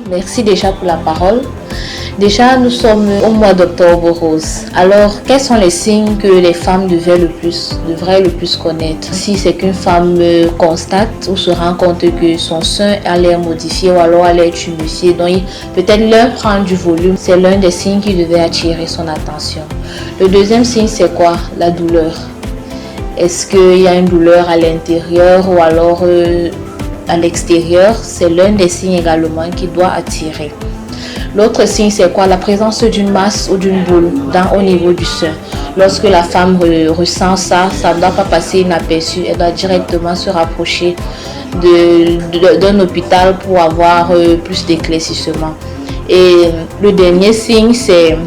Merci déjà pour la parole. Déjà, nous sommes au mois d'octobre rose. Alors, quels sont les signes que les femmes devraient le plus connaître? Si c'est qu'une femme constate ou se rend compte que son sein a l'air modifié ou alors a l'air tuméfié, donc peut-être l'un prend du volume, c'est l'un des signes qui devait attirer son attention. Le deuxième signe, c'est quoi? La douleur. Est-ce qu'il y a une douleur à l'intérieur ou alors à l'extérieur? C'est l'un des signes également qui doit attirer. L'autre signe, c'est quoi? La présence d'une masse ou d'une boule au niveau du sein. Lorsque la femme ressent ça, ça ne doit pas passer inaperçu. Elle doit directement se rapprocher d'un hôpital pour avoir plus d'éclaircissement. Et le dernier signe, c'est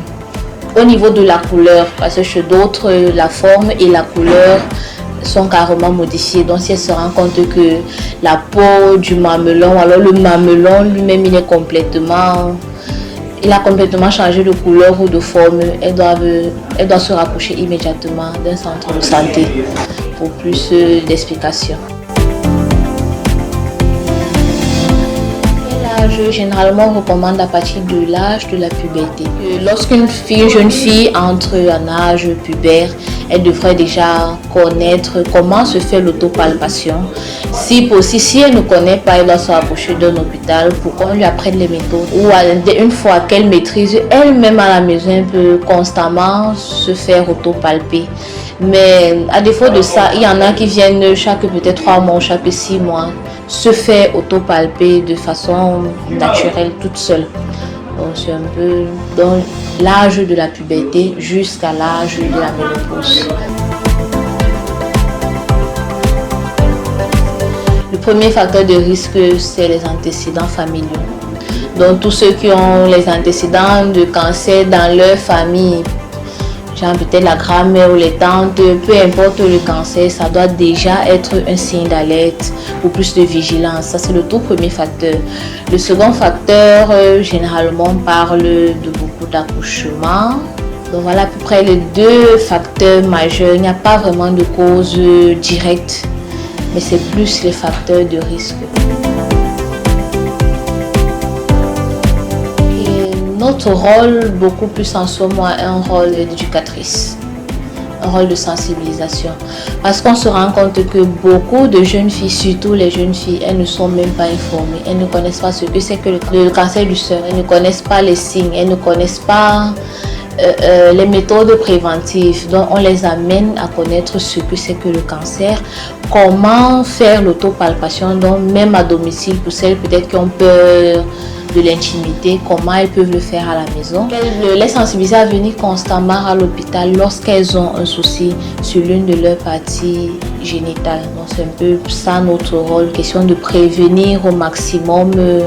au niveau de la couleur. Parce que chez d'autres, la forme et la couleur sont carrément modifiées. Donc si elle se rend compte que la peau du mamelon, alors le mamelon lui-même, il a complètement changé de couleur ou de forme, elle doit se rapprocher immédiatement d'un centre de santé pour plus d'explications. Généralement, on recommande à partir de l'âge de la puberté. Lorsqu'une jeune fille entre en âge pubère, elle devrait déjà connaître comment se fait l'autopalpation. Si elle ne connaît pas, elle doit se rapprocher d'un hôpital pour qu'on lui apprenne les méthodes. Ou une fois qu'elle maîtrise, elle-même à la maison, elle peut constamment se faire autopalper. Mais à défaut de ça, il y en a qui viennent chaque peut-être 3 mois, chaque 6 mois, se faire autopalper de façon naturelle, toute seule. Donc c'est un peu dans l'âge de la puberté jusqu'à l'âge de la ménopause. Le premier facteur de risque, c'est les antécédents familiaux. Donc tous ceux qui ont les antécédents de cancer dans leur famille, genre peut-être la grand-mère ou les tantes, peu importe le cancer, ça doit déjà être un signe d'alerte ou plus de vigilance. Ça, c'est le tout premier facteur. Le second facteur, généralement, on parle de beaucoup d'accouchements. Donc voilà à peu près les 2 facteurs majeurs. Il n'y a pas vraiment de cause directe, mais c'est plus les facteurs de risque. Notre rôle, beaucoup plus en ce moment, est un rôle d'éducatrice, un rôle de sensibilisation. Parce qu'on se rend compte que beaucoup de jeunes filles, surtout les jeunes filles, elles ne sont même pas informées. Elles ne connaissent pas ce que c'est que le cancer du sein. Elles ne connaissent pas les signes. Elles ne connaissent pas les méthodes préventives. Donc on les amène à connaître ce que c'est que le cancer. Comment faire l'autopalpation, donc même à domicile, pour celles peut-être qui ont peur de l'intimité, comment elles peuvent le faire à la maison. Les sensibiliser à venir constamment à l'hôpital lorsqu'elles ont un souci sur l'une de leurs parties génitales. Donc c'est un peu ça notre rôle, question de prévenir au maximum le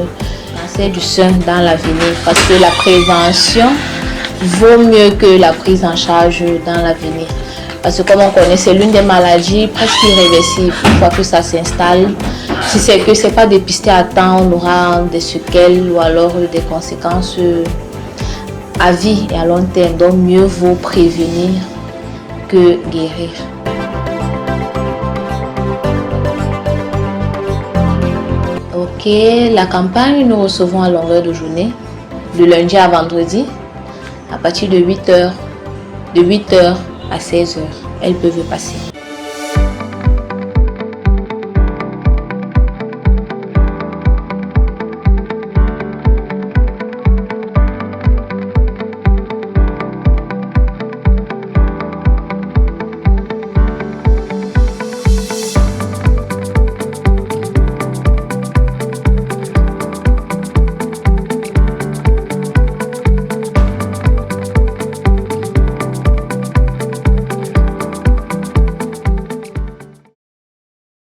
cancer du sein dans l'avenir, parce que la prévention vaut mieux que la prise en charge dans l'avenir. Parce que comme on connaît, c'est l'une des maladies presque irréversibles. Une fois que ça s'installe, si c'est que ce n'est pas dépisté à temps, on aura des séquelles ou alors des conséquences à vie et à long terme. Donc mieux vaut prévenir que guérir. Ok, la campagne, nous recevons à longueur de journée, de lundi à vendredi, à partir de 8h. De 8h à 16h, elles peuvent passer.